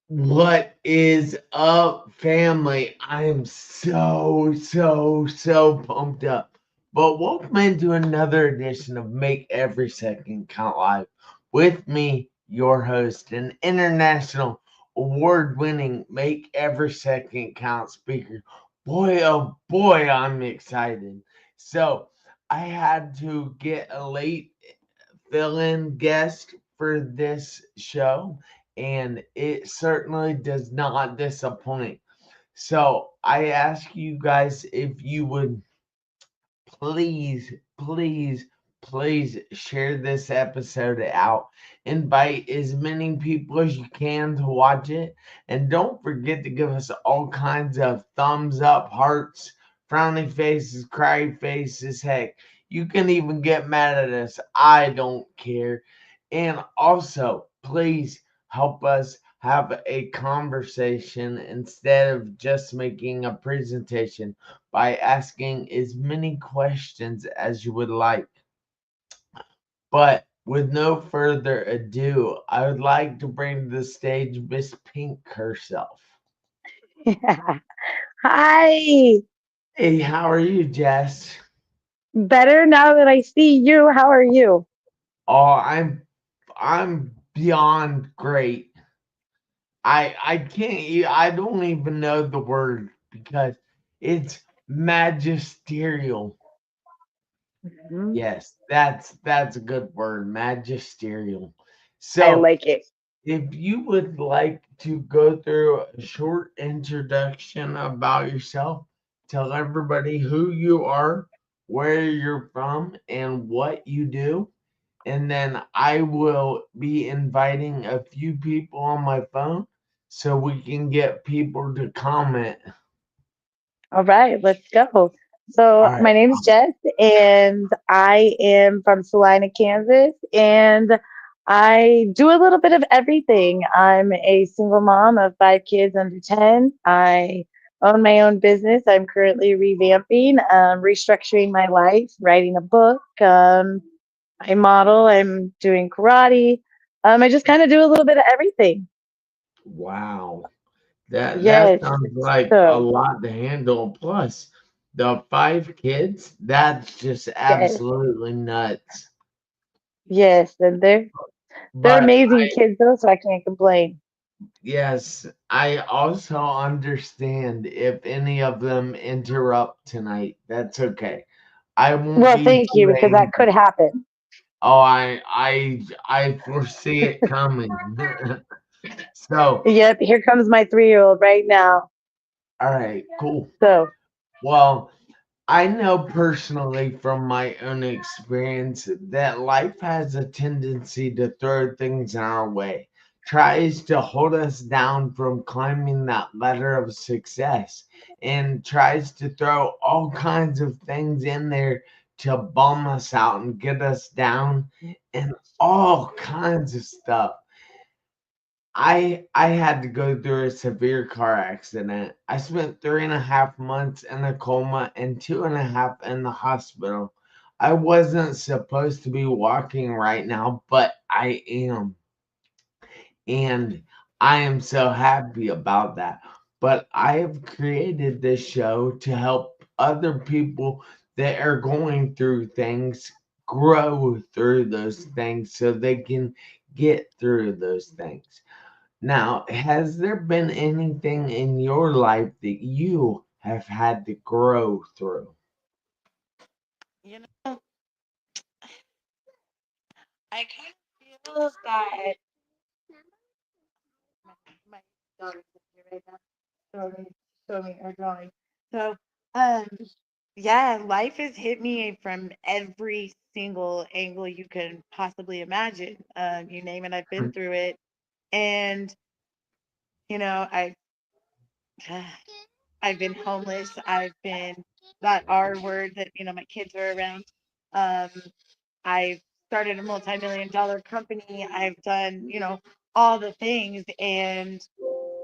What is up, family? I am so pumped up. But welcome into another edition of Make Every Second Count Live. With me, your host, an international award winning Make Every Second Count speaker. Boy, oh boy, I'm excited. So, I had to get a late fill in guest for this show, and it certainly does not disappoint. So I ask you guys if you would please, please, please share this episode out. Invite as many people as you can to watch it. And don't forget to give us all kinds of thumbs up, hearts, frowny faces, cry faces. Heck, you can even get mad at us. I don't care. And also, please help us have a conversation instead of just making a presentation by asking as many questions as you would like. But with no further ado, I would like to bring to the stage Miss Pink herself. Yeah. Hi. Hey, how are you, Jess? Better now that I see you. How are you? Oh, I'm beyond great. I can't I don't even know the word because it's magisterial. Mhm. Yes, that's a good word, magisterial. I So, like it. if you would like to go through a short introduction about yourself, tell everybody who you are, where you're from, and what you do, and then I will be inviting a few people on my phone so we can get people to comment. All right, let's go. So, All right. my name is Jess, and I am from Salina, Kansas, and I do a little bit of everything. I'm a single mom of 5 kids under 10. I own my own business. I'm currently revamping, restructuring my life, writing a book. I model, I'm doing karate. I just kind of do a little bit of everything. Wow. That Yes. sounds like a So, lot to handle. Plus, the 5 kids, that's just yes, absolutely nuts. yes. And they're But amazing kids though, so I can't complain. yes, I also understand if any of them interrupt tonight. That's okay. I won't Well, be thank you, too because that could angry. happen. Oh, I foresee it coming. So, Yep, here comes my 3-year-old right now. all right, cool. So, Well, I know personally from my own experience that life has a tendency to throw things in our way, tries to hold us down from climbing that ladder of success, and tries to throw all kinds of things in there to bum us out and get us down and all kinds of stuff. I had to go through a severe car accident. I spent 3.5 months in a coma and 2.5 in the hospital. I wasn't supposed to be walking right now, but I am. And I am so happy about that. But I have created this show to help other people that are going through things grow through those things so they can get through those things. Now, has there been anything in your life that you have had to grow through? you know, I kind of feel that my, my daughter's here right now. Show me her drawing. So, um, yeah, life has hit me from every single angle you can possibly imagine. You name it, I've been through it. And, you know, I've been homeless. I've been that R word that, my kids are around. Um, I've started a multi-million dollar company. I've done, all the things. And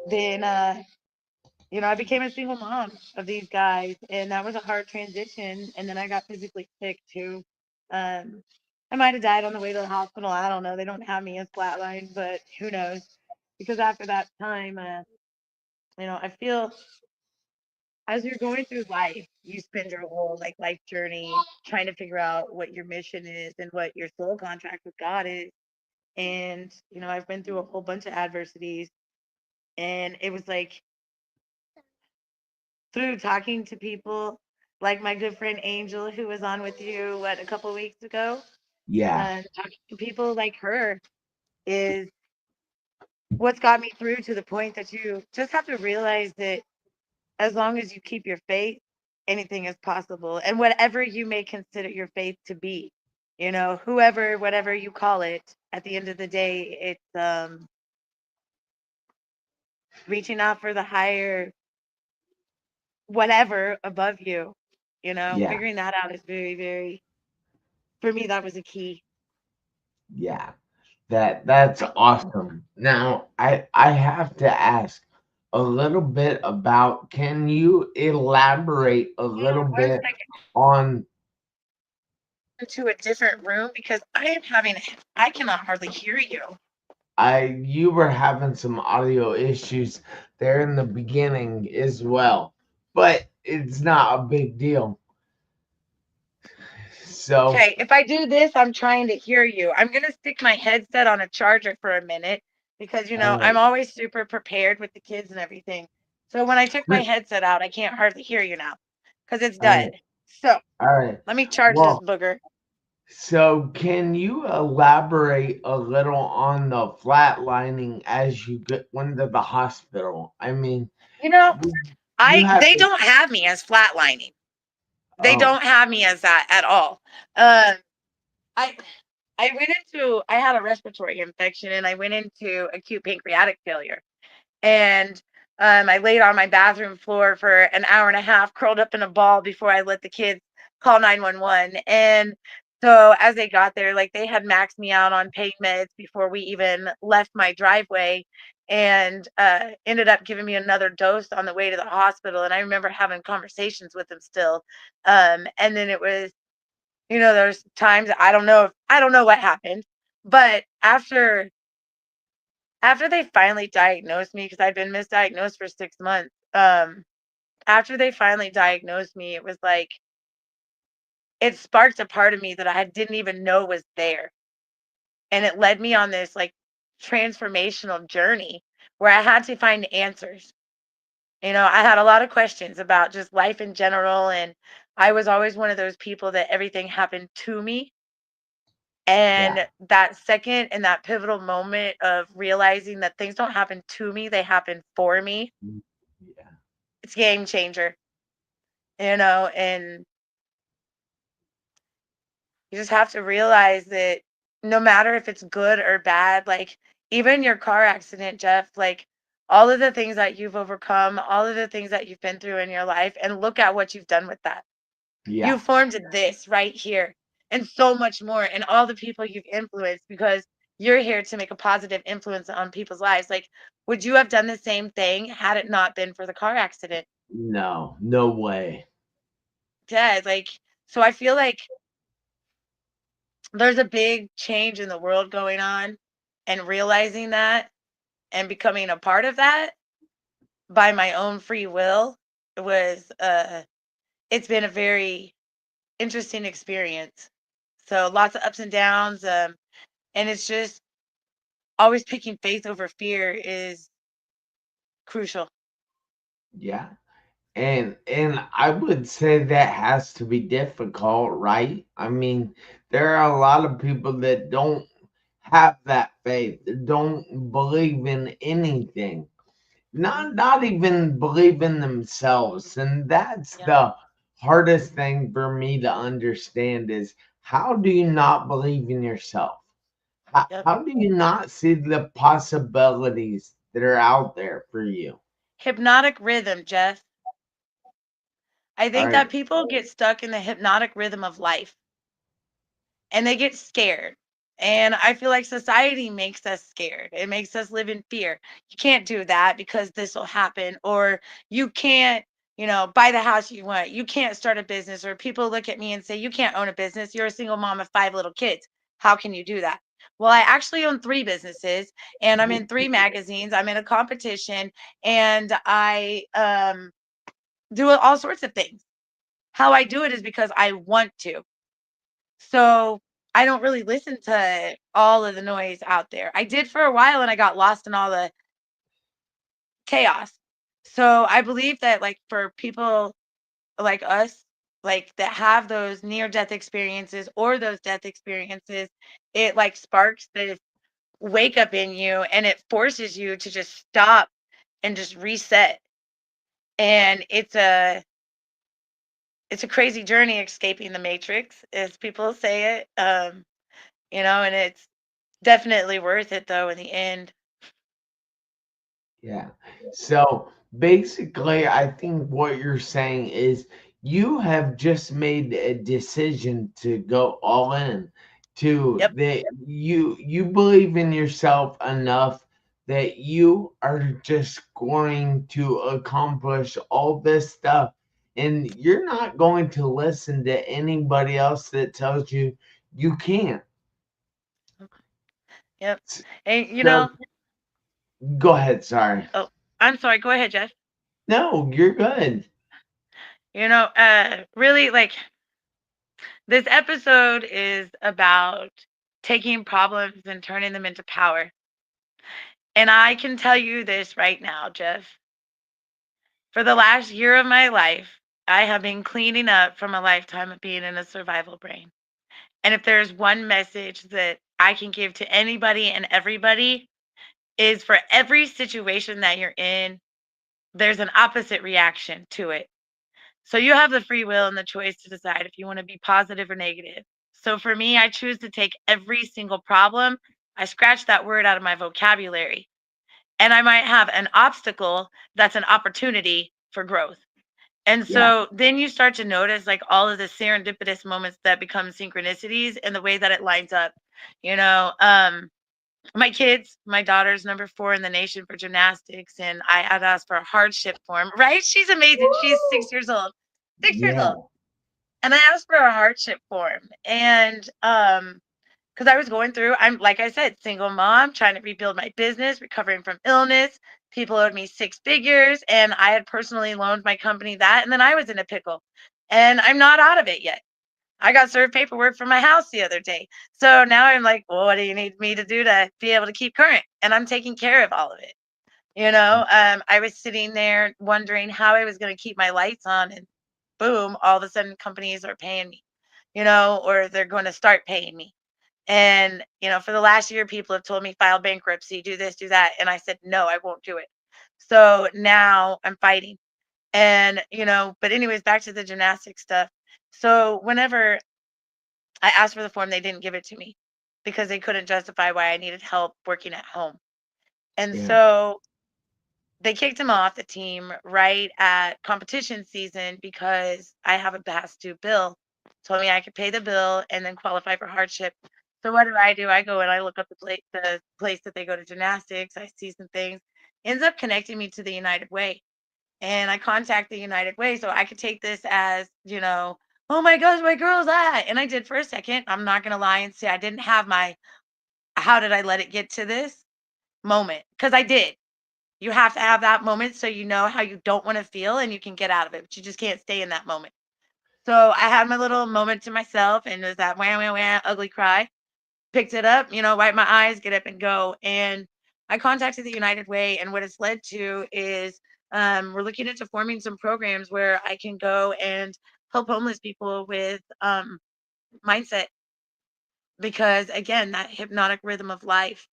then, I became a single mom of these guys, and that was a hard transition. And then I got physically sick too. I might have died on the way to the hospital. I don't know. They don't have me as flatline, but who knows? because after that time, I feel as you're going through life, you spend your whole life journey trying to figure out what your mission is and what your soul contract with God is. And I've been through a whole bunch of adversities, and it was like through talking to people like my good friend Angel, who was on with you a couple of weeks ago, Yeah, talking to people like her is what's got me through to the point that you just have to realize that as long as you keep your faith, anything is possible. And whatever you may consider your faith to be, whoever, whatever you call it, at the end of the day, it's reaching out for the higher, whatever above you, yeah, figuring that out is very, very, for me, that was a key. yeah. That's awesome. Now, I have to ask a little bit about, can you elaborate a little One bit second, on into a different room because I cannot hardly hear you. you were having some audio issues there in the beginning as well, but it's not a big deal. So, Okay, if I do this, I'm trying to hear you. I'm going to stick my headset on a charger for a minute because, all I'm right, always super prepared with the kids and everything. So when I took my headset out, I can't hardly hear you now because it's all right, dead. So all right. let me charge this Well, booger. so can you elaborate a little on the flatlining as you went to the hospital? I mean, You know, you had they to, don't have me as flatlining. They oh, don't have me as that at all. Um, I I had a respiratory infection and I went into acute pancreatic failure. And I laid on my bathroom floor for an hour and a half, curled up in a ball before I let the kids call 911. And so as they got there, they had maxed me out on pain meds before we even left my driveway, and ended up giving me another dose on the way to the hospital. And I remember having conversations with them still. And then it was, there's times I don't know what happened, but after they finally diagnosed me, because I'd been misdiagnosed for 6 months, after they finally diagnosed me, it was like it sparked a part of me that I didn't even know was there. And it led me on this transformational journey where I had to find answers. I had a lot of questions about just life in general. And I was always one of those people that everything happened to me. yeah, And that second and that pivotal moment of realizing that things don't happen to me, they happen for me, mm, yeah, it's game changer, and you just have to realize that no matter if it's good or bad, even your car accident, Jeff, all of the things that you've overcome, all of the things that you've been through in your life, and look at what you've done with that. You yeah, formed this right here and so much more, and all the people you've influenced because you're here to make a positive influence on people's lives. Would you have done the same thing had it not been for the car accident? no, no way. Yeah, so I feel like there's a big change in the world going on, and realizing that and becoming a part of that by my own free will was it's been a very interesting experience. So lots of ups and downs, and it's just always picking faith over fear is crucial. Yeah. And I would say that has to be difficult, right? I mean, there are a lot of people that don't have that faith, that don't believe in anything. Hmm. Not even believe in themselves. And that's Yep. the hardest thing for me to understand is, how do you not believe in yourself? Yep. How do you not see the possibilities that are out there for you? Hypnotic rhythm, Jeff. I All think right. that people get stuck in the hypnotic rhythm of life and they get scared. And I feel like society makes us scared. It makes us live in fear. You can't do that because this will happen. Or you can't, buy the house you want. You can't start a business. Or people look at me and say, you can't own a business. You're a single mom of 5 little kids. How can you do that? Well, I actually own three businesses, and I'm in three magazines. I'm in a competition, and I do all sorts of things. How I do it is because I want to. So I don't really listen to all of the noise out there. I did for a while, and I got lost in all the chaos. So I believe that, like, for people like us, like, that have those near death experiences or those death experiences, it like sparks this wake up in you, and it forces you to just stop and just reset. And it's a crazy journey escaping the matrix, as people say it. And it's definitely worth it though in the end. Yeah. So basically, I think what you're saying is you have just made a decision to go all in, to Yep. that you believe in yourself enough that you are just going to accomplish all this stuff, and you're not going to listen to anybody else that tells you you can't. Yep. S- And So go ahead, sorry. oh, I'm sorry, go ahead, Jeff. No, you're good. Really, like, this episode is about taking problems and turning them into power. And I can tell you this right now, Jeff. For the last year of my life, I have been cleaning up from a lifetime of being in a survival brain. And if there's one message that I can give to anybody and everybody, is for every situation that you're in, there's an opposite reaction to it. So you have the free will and the choice to decide if you want to be positive or negative. So for me, I choose to take every single problem, I scratch that word out of my vocabulary, and I might have an obstacle that's an opportunity for growth. And Yeah, so then you start to notice like all of the serendipitous moments that become synchronicities and the way that it lines up. You know, my kids, my daughter's number 4 in the nation for gymnastics, and I had asked for a hardship form, right? She's amazing. She's 6 years old. 6 years yeah, old. And I asked for a hardship form. And because I was going through, I'm like I said, single mom, trying to rebuild my business, recovering from illness. People owed me 6 figures, and I had personally loaned my company that, and then I was in a pickle. And I'm not out of it yet. I got served paperwork for my house the other day. So now I'm like, well, what do you need me to do to be able to keep current? And I'm taking care of all of it. I was sitting there wondering how I was going to keep my lights on, and boom, all of a sudden companies are paying me, or they're going to start paying me. And, for the last year, people have told me file bankruptcy, do this, do that. And I said, no, I won't do it. So now I'm fighting. And, but anyways, back to the gymnastics stuff. So whenever I asked for the form, they didn't give it to me because they couldn't justify why I needed help working at home. And yeah, so they kicked him off the team right at competition season because I have a past due bill. Told me I could pay the bill and then qualify for hardship. So what do? I go and I look up the place that they go to gymnastics. I see some things. Ends up connecting me to the United Way. And I contact the United Way so I could take this as, oh my gosh, my girl's at. And I did for a second. I'm not gonna lie and say I didn't have my how did I let it get to this moment? Because I did. You have to have that moment so you know how you don't want to feel and you can get out of it, but you just can't stay in that moment. So I had my little moment to myself, and it was that wham, wham, wham, ugly cry. Picked it up, wipe my eyes, get up and go. And I contacted the United Way, and what it's led to is we're looking into forming some programs where I can go and help homeless people with mindset, because again, that hypnotic rhythm of life.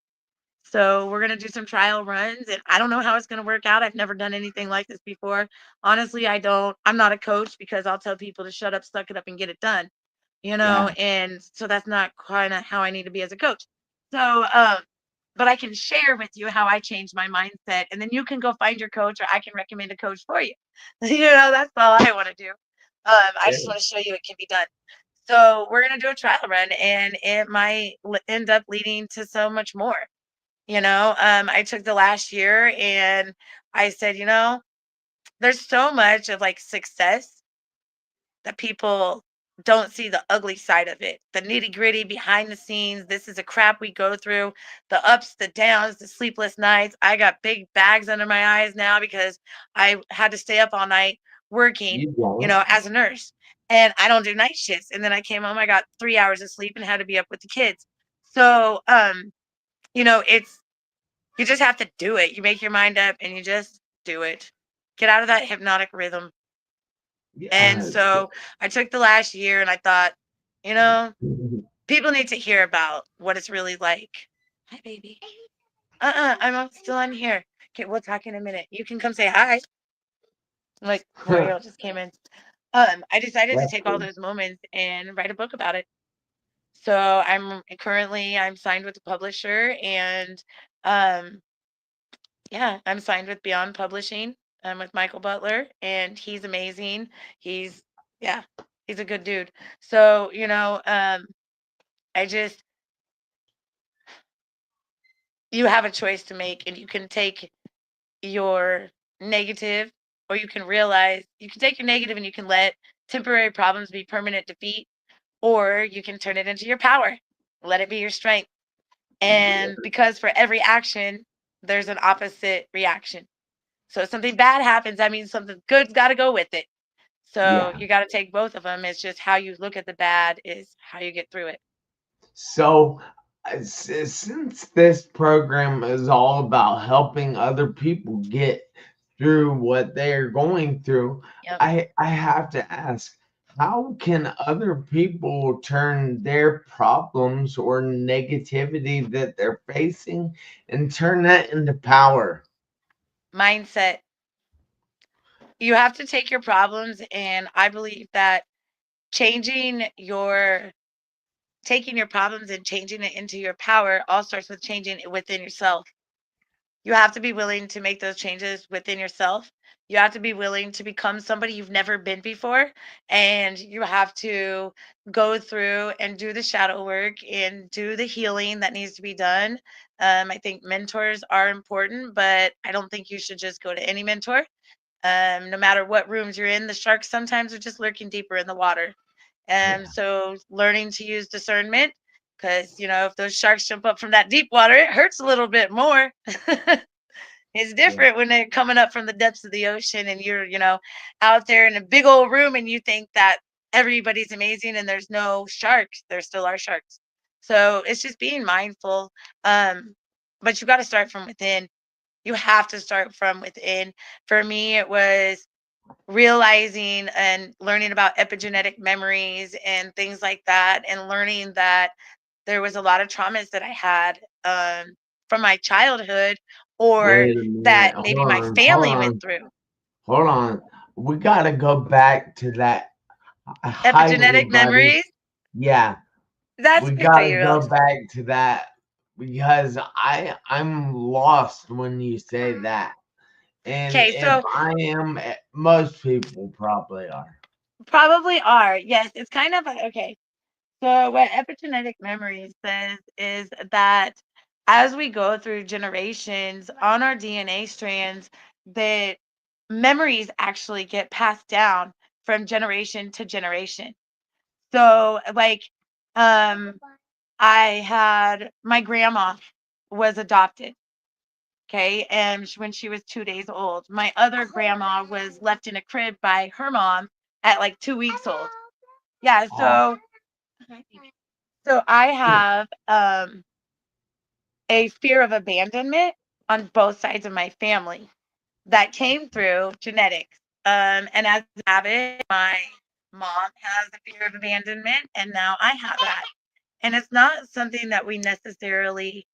So we're going to do some trial runs, and I don't know how it's going to work out. I've never done anything like this before. Honestly, I don't. I'm not a coach because I'll tell people to shut up, suck it up, and get it done. yeah, And so that's not kind of how I need to be as a coach. So, but I can share with you how I changed my mindset, and then you can go find your coach, or I can recommend a coach for you. That's all I want to do. I just yeah, want to show you it can be done. So we're going to do a trial run, and it might end up leading to so much more. I took the last year and I said, there's so much of like success that people don't see the ugly side of it, the nitty gritty behind the scenes. This is a crap we go through, the ups, the downs, the sleepless nights. I got big bags under my eyes now because I had to stay up all night working, You don't. as a nurse. And I don't do night shifts. And then I came home, I got 3 hours of sleep and had to be up with the kids. So, it's, you just have to do it. You make your mind up and you just do it. Get out of that hypnotic rhythm. And Yes. so I took the last year and I thought, you know, people need to hear about what it's really like. Hi, baby. I'm still on here. Okay, we'll talk in a minute. You can come say hi. Like L'Oreal just came in. I decided to That's take all good. those moments and write a book about it. So I'm signed with a publisher and um yeah, I'm signed with Beyond Publishing. I'm with Michael Butler and he's amazing. He's yeah, he's a good dude. So, I just you have a choice to make and you can take your negative or you can take your negative and you can let temporary problems be permanent defeat or you can turn it into your power. Let it be your strength. Yeah. And because for every action, there's an opposite reaction. So if something bad happens, that means something good's got to go with it. So Yeah. you got to take both of them. It's just how you look at the bad is how you get through it. So, since this program is all about helping other people get through what they're going through, Yep. I have to ask, how can other people turn their problems or negativity that they're facing and turn that into power? Mindset. You have to take your problems, and I believe that changing your taking your problems and changing it into your power all starts with changing it within yourself. You have to be willing to make those changes within yourself. You have to be willing to become somebody you've never been before. And you have to go through and do the shadow work and do the healing that needs to be done. I think mentors are important, but I don't think you should just go to any mentor. No matter what rooms you're in, the sharks sometimes are just lurking deeper in the water. And Yeah. so learning to use discernment, because, if those sharks jump up from that deep water, it hurts a little bit more. It's Yeah. different when they're coming up from the depths of the ocean and you're, out there in a big old room and you think that everybody's amazing and there's no sharks. There still are sharks. So it's just being mindful. Um, but you got to start from within. You have to start from within. For me, it was realizing and learning about epigenetic memories and things like that, and learning that there was a lot of traumas that I had from my childhood or Wait a that minute. maybe Hold my on. Hold family went on. through. Hold on. We got to go back to that Epigenetic hiding, buddy. memories, Yeah. that's We good for gotta you. go back to that because I'm lost when you say that. And Okay, if so I am, most people probably are. probably are. Yes, it's kind of okay. So, what epigenetic memory says is that as we go through generations on our DNA strands, that memories actually get passed down from generation to generation. So, like, um, I had my grandma was adopted, okay, and when she was 2 days old, my other grandma was left in a crib by her mom at like 2 weeks old. Yeah, Oh, so I have a fear of abandonment on both sides of my family that came through genetics. And as a habit, my mom has a fear of abandonment, and now I have that. And it's not something that we necessarily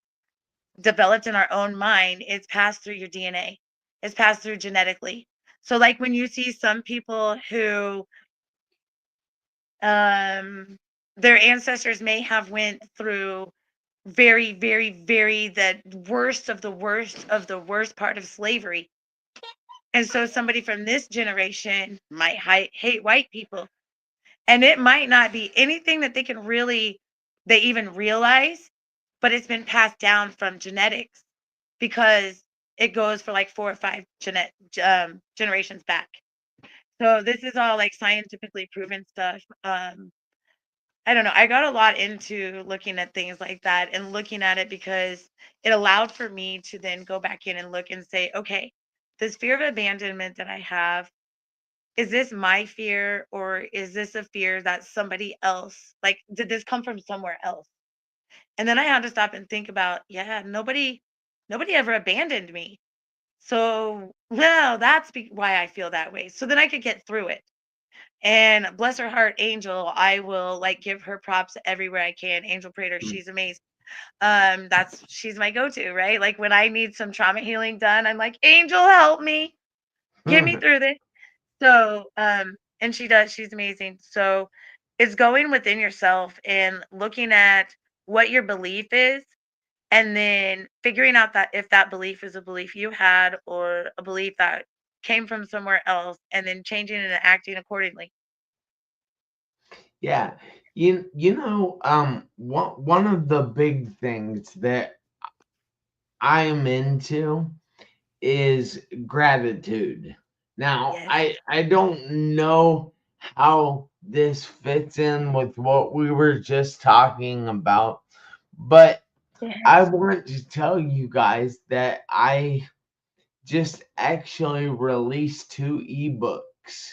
developed in our own mind, it's passed through your DNA, it's passed through genetically. So, like when you see some people who um, their ancestors may have went through very, very, very the worst of the worst of the worst part of slavery. And so somebody from this generation might hate white people. And it might not be anything that they even realize, but it's been passed down from genetics because it goes for like 4 or 5 generations back. So this is all like scientifically proven stuff. I don't know. I got a lot into looking at things like that and looking at it because it allowed for me to then go back in and look and say, okay, this fear of abandonment that I have, is this my fear or is this a fear that somebody else, like, did this come from somewhere else? And then I had to stop and think about, yeah, nobody ever abandoned me. So, well, that's why I feel that way. So then I could get through it. And bless her heart, Angel, I will like give her props everywhere I can. Angel Prater, she's amazing. That's she's my go-to, right? Like when I need some trauma healing done, I'm like, Angel, help me, get me through this. So, and she does, she's amazing. So it's going within yourself and looking at what your belief is and then figuring out that if that belief is a belief you had or a belief that came from somewhere else and then changing it and acting accordingly. Yeah, one of the big things that I am into is gratitude. Now, Yes. I don't know how this fits in with what we were just talking about, but I Yes. want to tell you guys that I just actually released two ebooks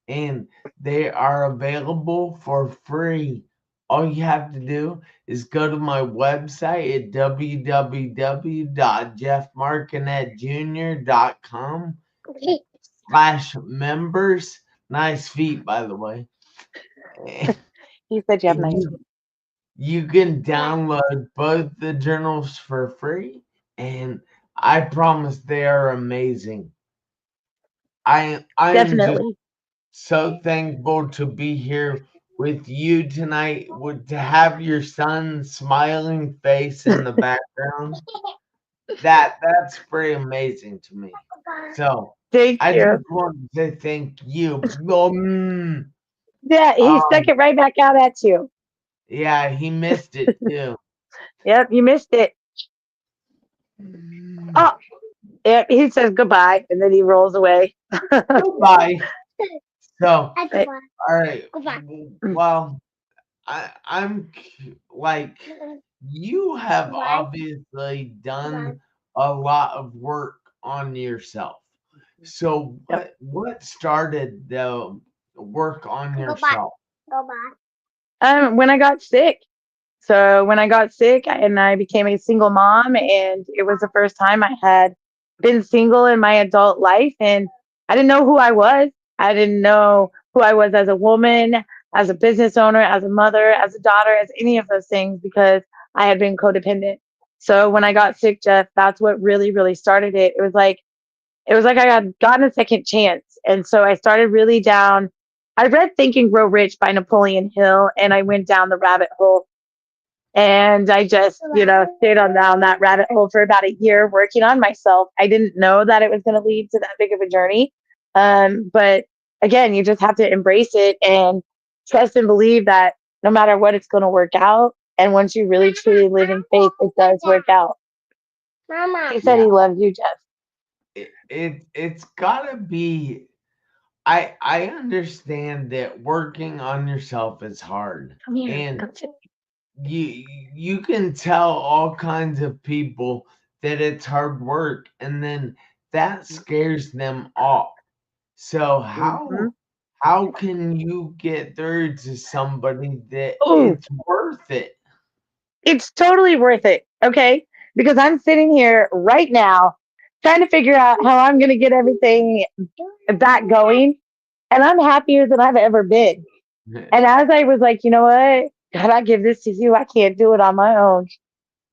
and they are available for free. All you have to do is go to my website at www.jeffmarconettejr.com /members. Nice feet, by the way. You said you have And nice. you can download both the journals for free, and I promise they are amazing. I am just Definitely. so thankful to be here with you tonight, with to have your son's smiling face in the background. That's pretty amazing to me. So Thank I you. just want to say thank you. Yeah, he stuck Um, it right back out at you. yeah, he missed it too. Yep, you missed it. Oh, yep, he says goodbye and then he rolls away. Goodbye. So, Right. all right. Well, like you have obviously done a lot of work on yourself. So Yep. what started the work on yourself? When I got sick. So when I got sick and I became a single mom, and it was the first time I had been single in my adult life, and I didn't know who I was. I didn't know who I was as a woman, as a business owner, as a mother, as a daughter, as any of those things because I had been codependent. So when I got sick, Jeff, that's what really, really started it. It was like I had gotten a second chance. And so I started really down. I read Think and Grow Rich by Napoleon Hill, and I went down the rabbit hole and I just, stayed on down that rabbit hole for about a year working on myself. I didn't know that it was going to lead to that big of a journey. But again, you just have to embrace it and trust and believe that no matter what, it's going to work out. And once you really truly live in faith, it does work out. He said Yeah, he loves you, Jeff. it's gotta be. I understand that working on yourself is hard, Come here. and Come sit. you you can tell all kinds of people that it's hard work, and then that scares them off. So Mm-hmm. how can you get through to somebody that Oh, it's worth it? it's totally worth it. Okay. Because I'm sitting here right now trying to figure out how I'm going to get everything back going. And I'm happier than I've ever been. And as I was like, you know what? God, I give this to you. I can't do it on my own.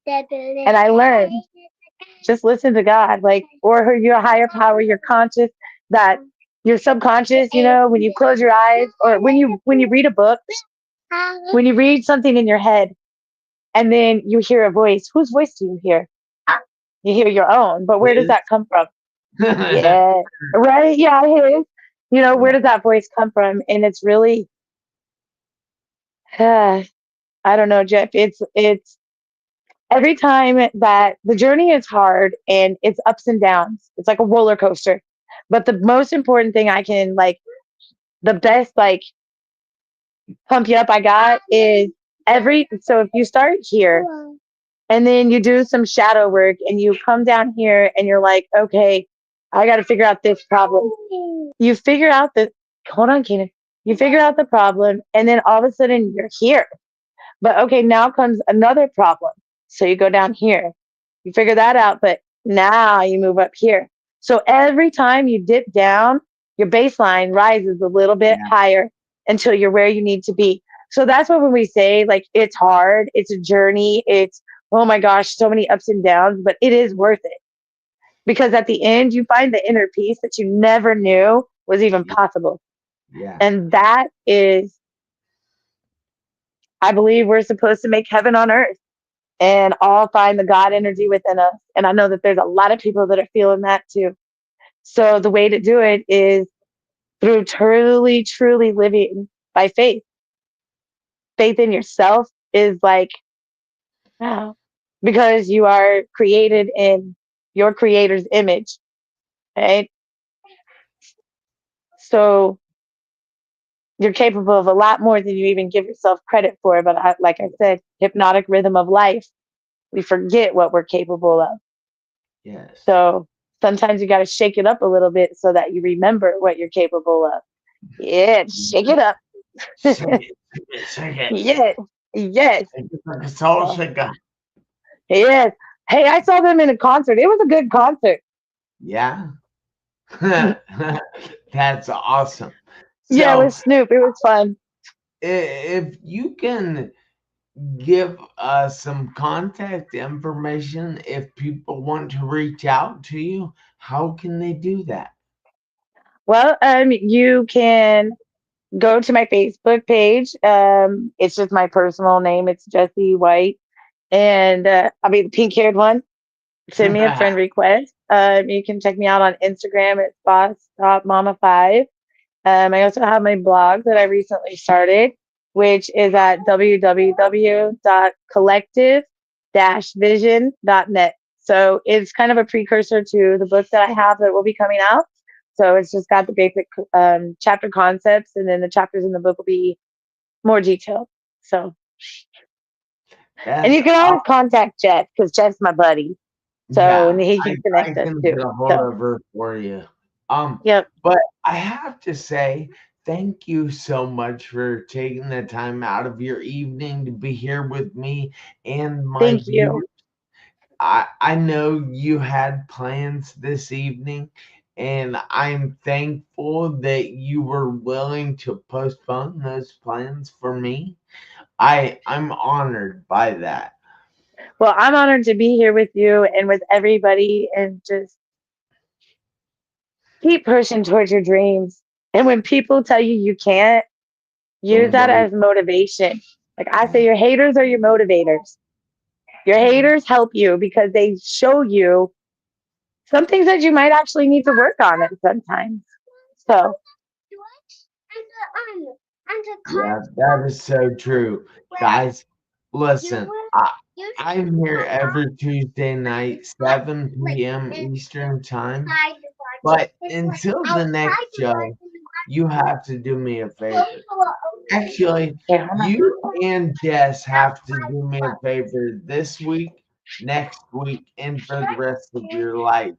And I learned just listen to God, like, or your higher power, your conscious, that your subconscious, when you close your eyes or when you read a book, when you read something in your head and then you hear a voice, whose voice do you hear? You hear your own, but where does His. that come from? Yeah. Yeah, right. Yeah, his. Where does that voice come from? And it's really, I don't know, Jeff. It's every time that the journey is hard and it's ups and downs. It's like a roller coaster. But the most important thing I can like the best like pump you up I got is so if you start here and then you do some shadow work and you come down here and you're like, okay, I got to figure out this problem. You figure out the, hold on, Keenan. You figure out the problem and then all of a sudden you're here. But okay, now comes another problem. So you go down here. You figure that out, but now you move up here. So every time you dip down, your baseline rises a little bit Yeah. higher until you're where you need to be. So that's what when we say like it's hard, it's a journey, it's oh my gosh, so many ups and downs, but it is worth it. Because at the end you find the inner peace that you never knew was even possible. Yeah. And that is, I believe we're supposed to make heaven on earth and all find the God energy within us. And I know that there's a lot of people that are feeling that too. So the way to do it is through truly, truly living by faith. Faith in yourself is like, wow, because you are created in your creator's image, right? So you're capable of a lot more than you even give yourself credit for. But like I said, hypnotic rhythm of life, we forget what we're capable of. Yes. So sometimes you got to shake it up a little bit so that you remember what you're capable of. Yeah, shake it up. Shake it, shake it, shake it. Yes, yes, Shake it like a soul oh, shaker. yes. Hey, I saw them in a concert. It was a good concert. Yeah. That's awesome. Yeah, it So, was Snoop. It was fun. if you can give us some contact information, if people want to reach out to you, how can they do that? Well, you can go to my Facebook page. It's just my personal name. It's Jessie White, and I'll be the pink-haired one. Send me a friend request. You can check me out on Instagram at boss.mama5. I also have my blog that I recently started, which is at www.collective-vision.net. So it's kind of a precursor to the book that I have that will be coming out. So it's just got the basic chapter concepts, and then the chapters in the book will be more detailed. So, and That's you can always contact Jeff because Jeff's my buddy. So and Yeah, he I can I connect us can too. get a hold So, of her for you. yep. But I have to say thank you so much for taking the time out of your evening to be here with me and my Thank you. viewers. I know you had plans this evening, and I'm thankful that you were willing to postpone those plans for me. I'm honored by that. Well, I'm honored to be here with you and with everybody and just keep pushing towards your dreams. And when people tell you you can't, use Don't that believe. as motivation. Like I say, Yeah, your haters are your motivators. Your yeah. haters help you because they show you some things that you might actually need to work on it sometimes. So, Yeah, that is so true. Guys, listen, I'm here every Tuesday night, 7 p.m. Eastern Time. But until the next show, you have to do me a favor. Actually, here, hold on. you and Jess have to do me a favor this week, next week, and for the rest of your life.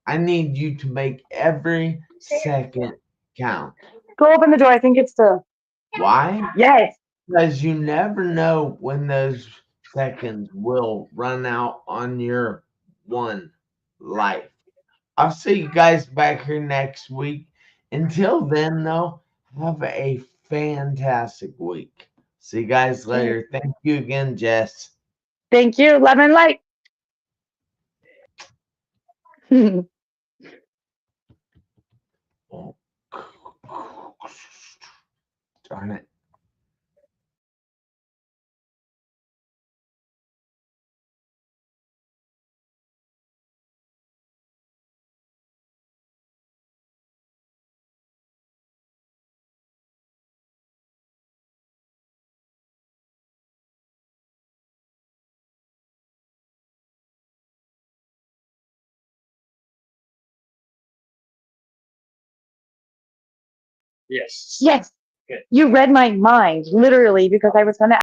I need you to make every second count. Go open the door. I think it's the, Why? yes. Because you never know when those seconds will run out on your one life. I'll see you guys back here next week. Until then, though, have a fantastic week. See you guys later. Thank you again, Jess. Thank you. Love and light. Oh, darn it. Yes. Yes. Good. You read my mind, literally, because I was going to